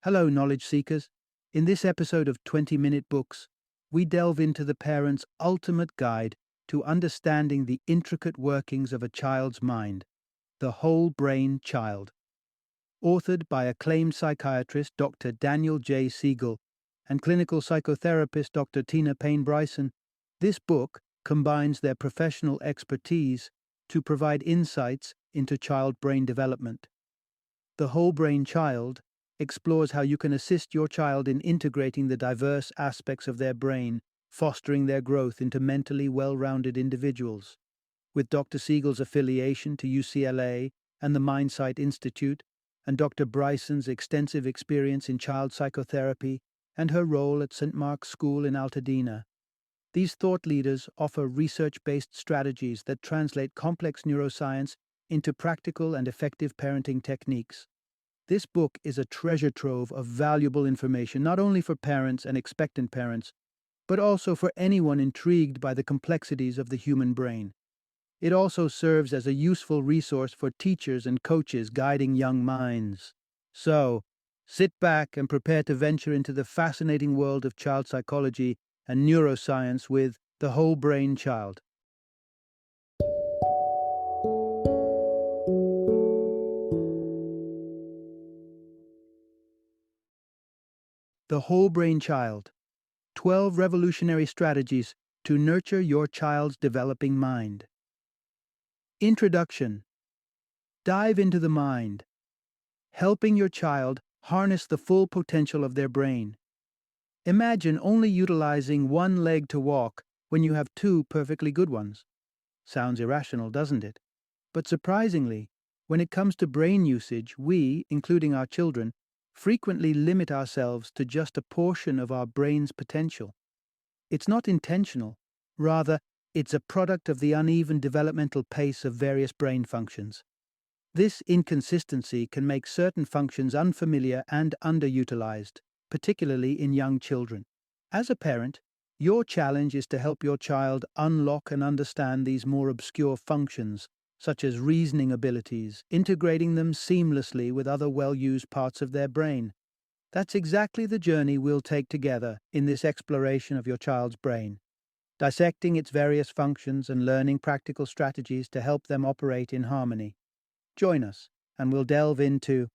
Hello, knowledge seekers. In this episode of 20-Minute Books, we delve into the parent's ultimate guide to understanding the intricate workings of a child's mind, The Whole Brain Child. Authored by acclaimed psychiatrist Dr. Daniel J. Siegel and clinical psychotherapist Dr. Payne Bryson, this book combines their professional expertise to provide insights into child brain development. The Whole Brain Child explores how you can assist your child in integrating the diverse aspects of their brain, fostering their growth into mentally well-rounded individuals. With Dr. Siegel's affiliation to UCLA and the Mindsight Institute, and Dr. Bryson's extensive experience in child psychotherapy and her role at St. Mark's School in Altadena, these thought leaders offer research-based strategies that translate complex neuroscience into practical and effective parenting techniques. This book is a treasure trove of valuable information not only for parents and expectant parents, but also for anyone intrigued by the complexities of the human brain. It also serves as a useful resource for teachers and coaches guiding young minds. So, sit back and prepare to venture into the fascinating world of child psychology and neuroscience with The Whole Brain Child. The Whole Brain Child: 12 Revolutionary Strategies to Nurture Your Child's Developing Mind. Introduction. Dive into the mind, helping your child harness the full potential of their brain. Imagine only utilizing one leg to walk when you have two perfectly good ones. Sounds irrational, doesn't it? But surprisingly, when it comes to brain usage, we, including our children, frequently limit ourselves to just a portion of our brain's potential. It's not intentional. Rather, it's a product of the uneven developmental pace of various brain functions. This inconsistency can make certain functions unfamiliar and underutilized, particularly in young children. As a parent, your challenge is to help your child unlock and understand these more obscure functions, such as reasoning abilities, integrating them seamlessly with other well-used parts of their brain. That's exactly the journey we'll take together in this exploration of your child's brain, dissecting its various functions and learning practical strategies to help them operate in harmony. Join us, and we'll delve into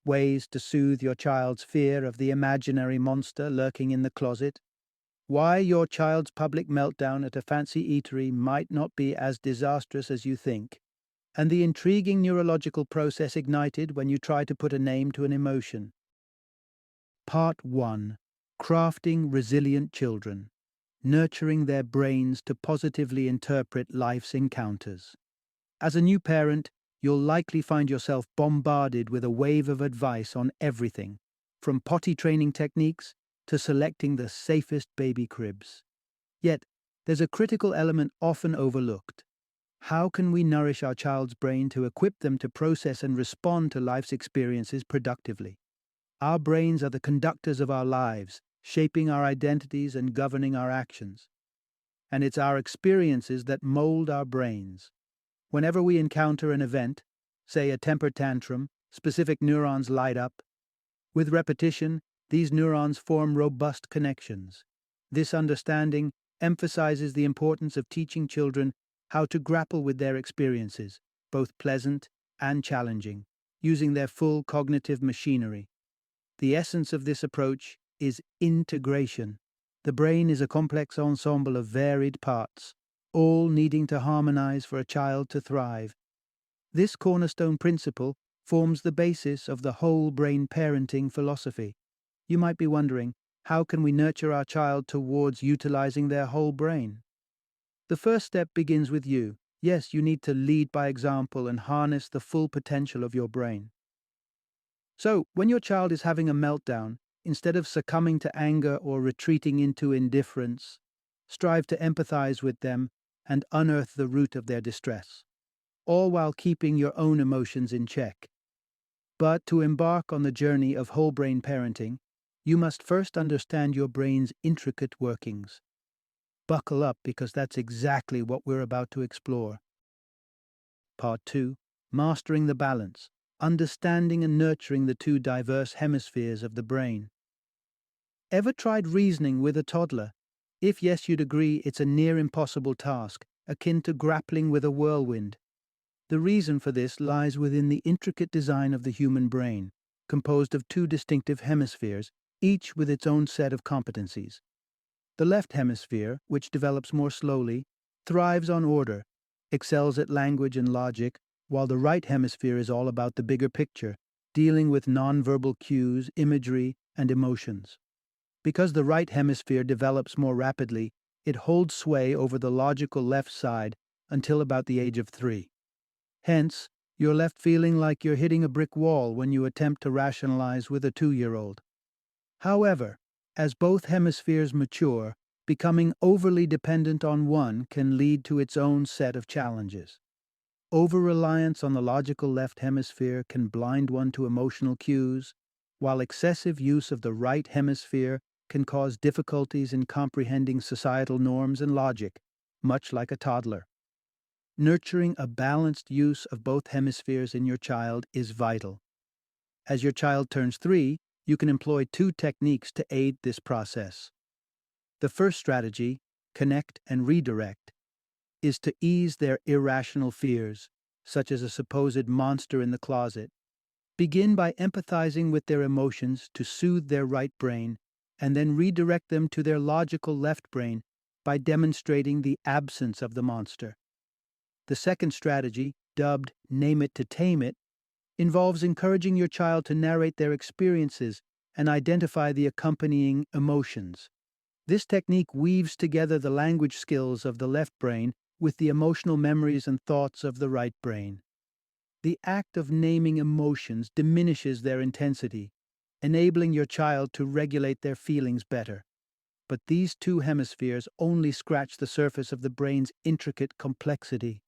ways to soothe your child's fear of the imaginary monster lurking in the closet, why your child's public meltdown at a fancy eatery might not be as disastrous as you think, and the intriguing neurological process ignited when you try to put a name to an emotion. Part 1. Crafting Resilient Children: Nurturing Their Brains to Positively Interpret Life's Encounters. As a new parent, you'll likely find yourself bombarded with a wave of advice on everything, from potty training techniques to selecting the safest baby cribs. Yet, there's a critical element often overlooked. How can we nourish our child's brain to equip them to process and respond to life's experiences productively? Our brains are the conductors of our lives, shaping our identities and governing our actions. And it's our experiences that mold our brains. Whenever we encounter an event, say a temper tantrum, specific neurons light up. With repetition, these neurons form robust connections. This understanding emphasizes the importance of teaching children how to grapple with their experiences, both pleasant and challenging, using their full cognitive machinery. The essence of this approach is integration. The brain is a complex ensemble of varied parts, all needing to harmonize for a child to thrive. This cornerstone principle forms the basis of the whole brain parenting philosophy. You might be wondering, how can we nurture our child towards utilizing their whole brain? The first step begins with you. Yes, you need to lead by example and harness the full potential of your brain. So, when your child is having a meltdown, instead of succumbing to anger or retreating into indifference, strive to empathize with them and unearth the root of their distress, all while keeping your own emotions in check. But to embark on the journey of whole brain parenting, you must first understand your brain's intricate workings. Buckle up, because that's exactly what we're about to explore. Part 2. Mastering the Balance: understanding and nurturing the two diverse hemispheres of the brain. Ever tried reasoning with a toddler? If yes, you'd agree it's a near impossible task, akin to grappling with a whirlwind. The reason for this lies within the intricate design of the human brain, composed of two distinctive hemispheres, each with its own set of competencies. The left hemisphere, which develops more slowly, thrives on order, excels at language and logic, while the right hemisphere is all about the bigger picture, dealing with nonverbal cues, imagery, and emotions. Because the right hemisphere develops more rapidly, it holds sway over the logical left side until about the age of 3. Hence, you're left feeling like you're hitting a brick wall when you attempt to rationalize with a 2-year-old. However, as both hemispheres mature, becoming overly dependent on one can lead to its own set of challenges. Over-reliance on the logical left hemisphere can blind one to emotional cues, while excessive use of the right hemisphere can cause difficulties in comprehending societal norms and logic, much like a toddler. Nurturing a balanced use of both hemispheres in your child is vital. As your child turns 3, you can employ 2 techniques to aid this process. The first strategy, connect and redirect, is to ease their irrational fears, such as a supposed monster in the closet. Begin by empathizing with their emotions to soothe their right brain, and then redirect them to their logical left brain by demonstrating the absence of the monster. The second strategy, dubbed Name It to Tame It, involves encouraging your child to narrate their experiences and identify the accompanying emotions. This technique weaves together the language skills of the left brain with the emotional memories and thoughts of the right brain. The act of naming emotions diminishes their intensity, enabling your child to regulate their feelings better. But these 2 hemispheres only scratch the surface of the brain's intricate complexity.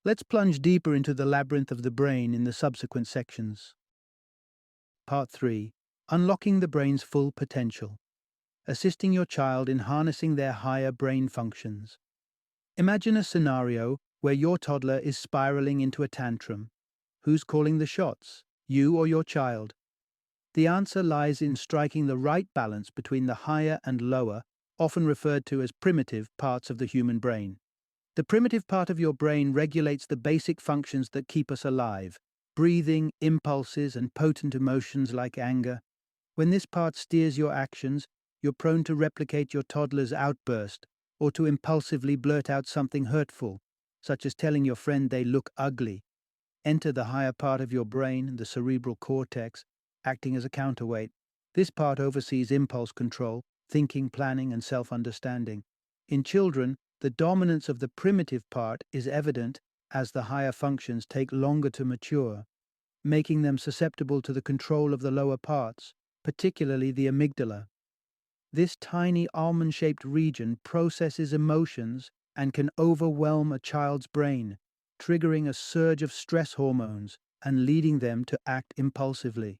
Let's plunge deeper into the labyrinth of the brain in the subsequent sections. Part 3. Unlocking the brain's full potential. Assisting your child in harnessing their higher brain functions. Imagine a scenario where your toddler is spiraling into a tantrum. Who's calling the shots, you or your child? The answer lies in striking the right balance between the higher and lower, often referred to as primitive, parts of the human brain. The primitive part of your brain regulates the basic functions that keep us alive: breathing, impulses, and potent emotions like anger. When this part steers your actions, you're prone to replicate your toddler's outburst or to impulsively blurt out something hurtful, such as telling your friend they look ugly. Enter the higher part of your brain, the cerebral cortex, acting as a counterweight. This part oversees impulse control, thinking, planning, and self-understanding. In children, the dominance of the primitive part is evident as the higher functions take longer to mature, making them susceptible to the control of the lower parts, particularly the amygdala. This tiny almond-shaped region processes emotions and can overwhelm a child's brain, triggering a surge of stress hormones and leading them to act impulsively.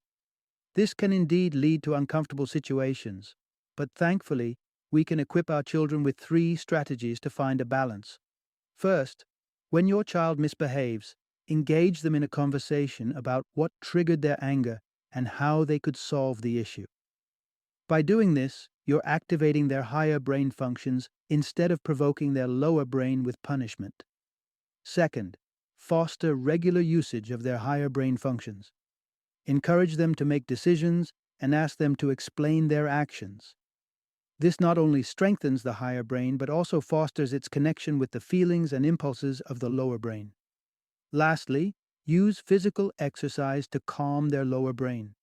This can indeed lead to uncomfortable situations, but thankfully, we can equip our children with 3 strategies to find a balance. First, when your child misbehaves, engage them in a conversation about what triggered their anger and how they could solve the issue. By doing this, you're activating their higher brain functions instead of provoking their lower brain with punishment. Second, foster regular usage of their higher brain functions. Encourage them to make decisions and ask them to explain their actions. This not only strengthens the higher brain but also fosters its connection with the feelings and impulses of the lower brain. Lastly, use physical exercise to calm their lower brain.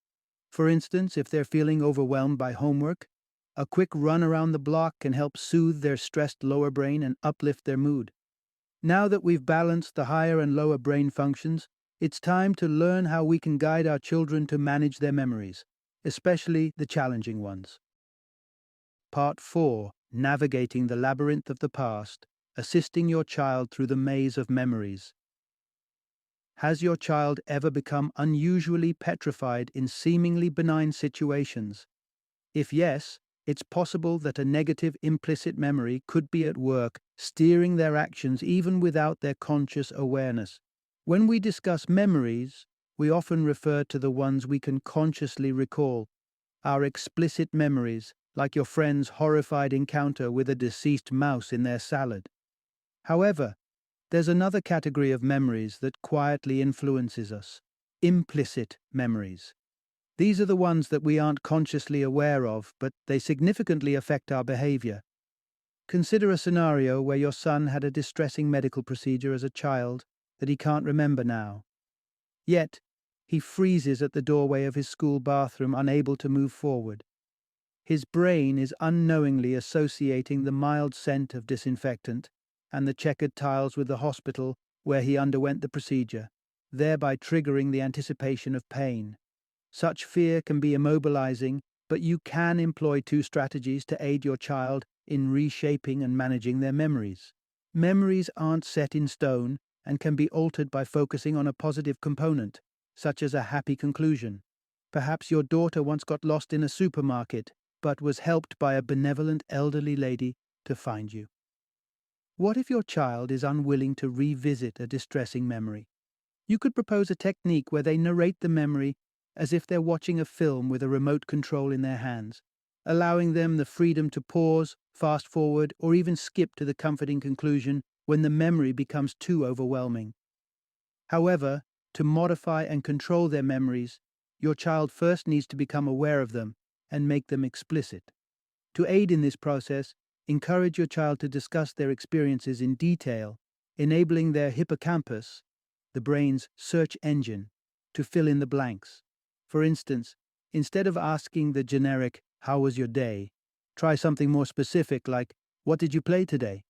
For instance, if they're feeling overwhelmed by homework, a quick run around the block can help soothe their stressed lower brain and uplift their mood. Now that we've balanced the higher and lower brain functions, it's time to learn how we can guide our children to manage their memories, especially the challenging ones. Part 4. Navigating the labyrinth of the past, assisting your child through the maze of memories. Has your child ever become unusually petrified in seemingly benign situations? If yes, it's possible that a negative implicit memory could be at work, steering their actions even without their conscious awareness. When we discuss memories, we often refer to the ones we can consciously recall, our explicit memories, like your friend's horrified encounter with a deceased mouse in their salad. However, there's another category of memories that quietly influences us: implicit memories. These are the ones that we aren't consciously aware of, but they significantly affect our behavior. Consider a scenario where your son had a distressing medical procedure as a child that he can't remember now. Yet, he freezes at the doorway of his school bathroom, unable to move forward. His brain is unknowingly associating the mild scent of disinfectant and the checkered tiles with the hospital where he underwent the procedure, thereby triggering the anticipation of pain. Such fear can be immobilizing, but you can employ two strategies to aid your child in reshaping and managing their memories. Memories aren't set in stone and can be altered by focusing on a positive component, such as a happy conclusion. Perhaps your daughter once got lost in a supermarket, but was helped by a benevolent elderly lady to find you. What if your child is unwilling to revisit a distressing memory? You could propose a technique where they narrate the memory as if they're watching a film with a remote control in their hands, allowing them the freedom to pause, fast forward, or even skip to the comforting conclusion when the memory becomes too overwhelming. However, to modify and control their memories, your child first needs to become aware of them and make them explicit. To aid in this process, encourage your child to discuss their experiences in detail, enabling their hippocampus, the brain's search engine, to fill in the blanks. For instance, instead of asking the generic, "How was your day?" try something more specific like, "What did you play today?"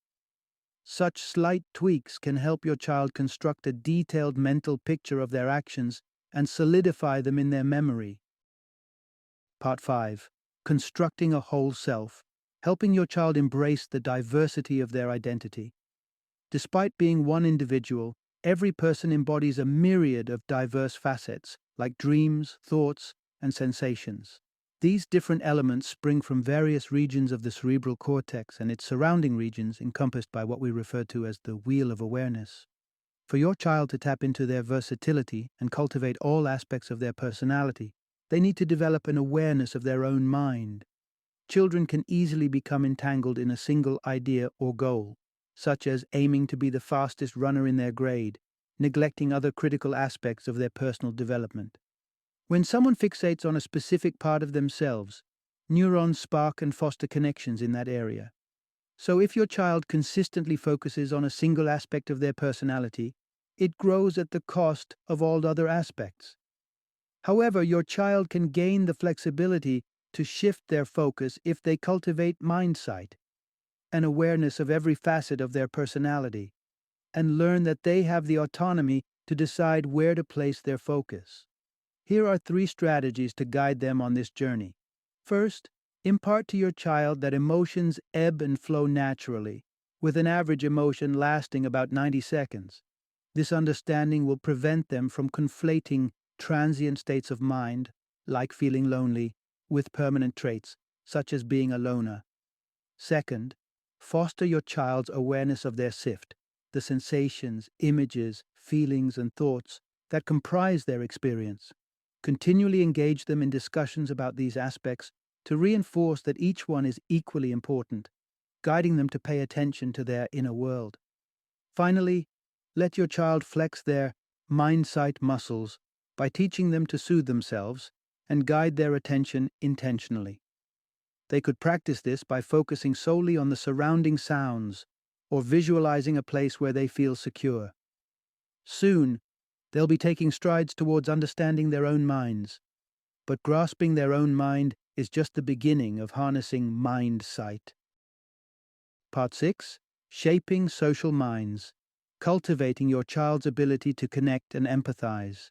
Such slight tweaks can help your child construct a detailed mental picture of their actions and solidify them in their memory. Part 5. Constructing a whole self, helping your child embrace the diversity of their identity. Despite being one individual, every person embodies a myriad of diverse facets, like dreams, thoughts, and sensations. These different elements spring from various regions of the cerebral cortex and its surrounding regions encompassed by what we refer to as the wheel of awareness. For your child to tap into their versatility and cultivate all aspects of their personality, they need to develop an awareness of their own mind. Children can easily become entangled in a single idea or goal, such as aiming to be the fastest runner in their grade, neglecting other critical aspects of their personal development. When someone fixates on a specific part of themselves, neurons spark and foster connections in that area. So if your child consistently focuses on a single aspect of their personality, it grows at the cost of all other aspects. However, your child can gain the flexibility to shift their focus if they cultivate mindsight, an awareness of every facet of their personality, and learn that they have the autonomy to decide where to place their focus. Here are 3 strategies to guide them on this journey. First, impart to your child that emotions ebb and flow naturally, with an average emotion lasting about 90 seconds. This understanding will prevent them from conflating transient states of mind, like feeling lonely, with permanent traits, such as being a loner. Second, foster your child's awareness of their sift, the sensations, images, feelings, and thoughts that comprise their experience. Continually engage them in discussions about these aspects to reinforce that each one is equally important, guiding them to pay attention to their inner world. Finally, let your child flex their mind-sight muscles by teaching them to soothe themselves and guide their attention intentionally. They could practice this by focusing solely on the surrounding sounds or visualizing a place where they feel secure. Soon, they'll be taking strides towards understanding their own minds. But grasping their own mind is just the beginning of harnessing mind sight. Part 6. Shaping social minds. Cultivating your child's ability to connect and empathize.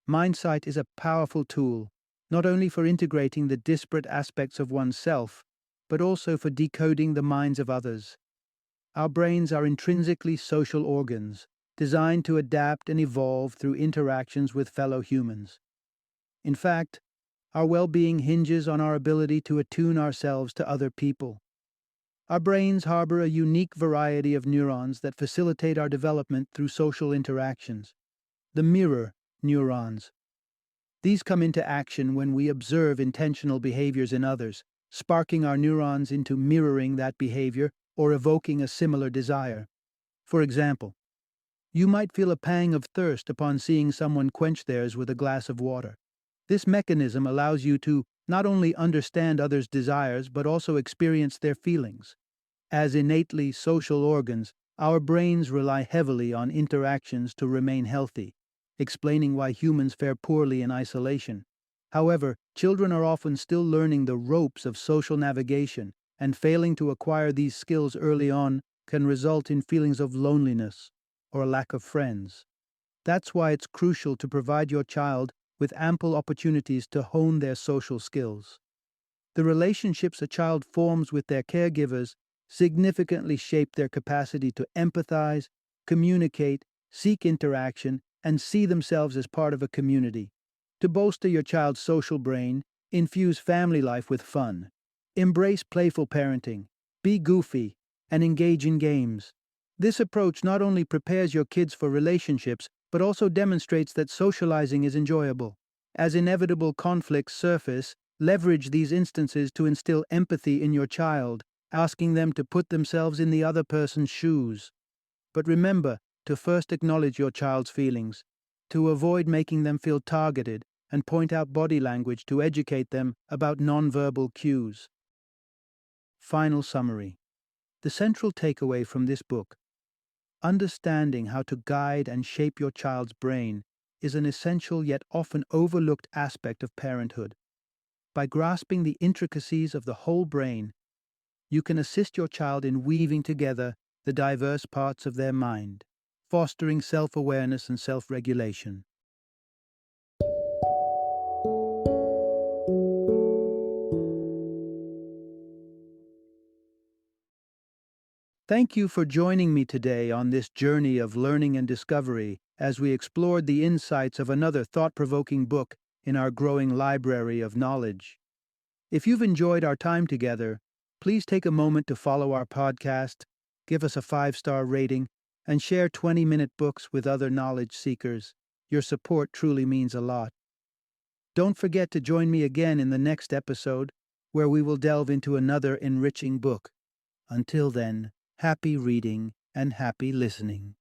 Mindsight is a powerful tool, not only for integrating the disparate aspects of oneself, but also for decoding the minds of others. Our brains are intrinsically social organs, designed to adapt and evolve through interactions with fellow humans. In fact, our well-being hinges on our ability to attune ourselves to other people. Our brains harbor a unique variety of neurons that facilitate our development through social interactions. The mirror, neurons. These come into action when we observe intentional behaviors in others, sparking our neurons into mirroring that behavior or evoking a similar desire. For example, you might feel a pang of thirst upon seeing someone quench theirs with a glass of water. This mechanism allows you to not only understand others' desires but also experience their feelings. As innately social organs, our brains rely heavily on interactions to remain healthy, explaining why humans fare poorly in isolation. However, children are often still learning the ropes of social navigation, and failing to acquire these skills early on can result in feelings of loneliness or a lack of friends. That's why it's crucial to provide your child with ample opportunities to hone their social skills. The relationships a child forms with their caregivers significantly shape their capacity to empathize, communicate, seek interaction, and see themselves as part of a community. To bolster your child's social brain, infuse family life with fun. Embrace playful parenting, be goofy, and engage in games. This approach not only prepares your kids for relationships, but also demonstrates that socializing is enjoyable. As inevitable conflicts surface, leverage these instances to instill empathy in your child, asking them to put themselves in the other person's shoes. But remember to first acknowledge your child's feelings, to avoid making them feel targeted, and point out body language to educate them about nonverbal cues. Final summary. The central takeaway from this book: understanding how to guide and shape your child's brain is an essential yet often overlooked aspect of parenthood. By grasping the intricacies of the whole brain, you can assist your child in weaving together the diverse parts of their mind, fostering self-awareness and self-regulation. Thank you for joining me today on this journey of learning and discovery as we explored the insights of another thought-provoking book in our growing library of knowledge. If you've enjoyed our time together, please take a moment to follow our podcast, give us a 5-star rating, and share 20-minute books with other knowledge seekers. Your support truly means a lot. Don't forget to join me again in the next episode, where we will delve into another enriching book. Until then, happy reading and happy listening.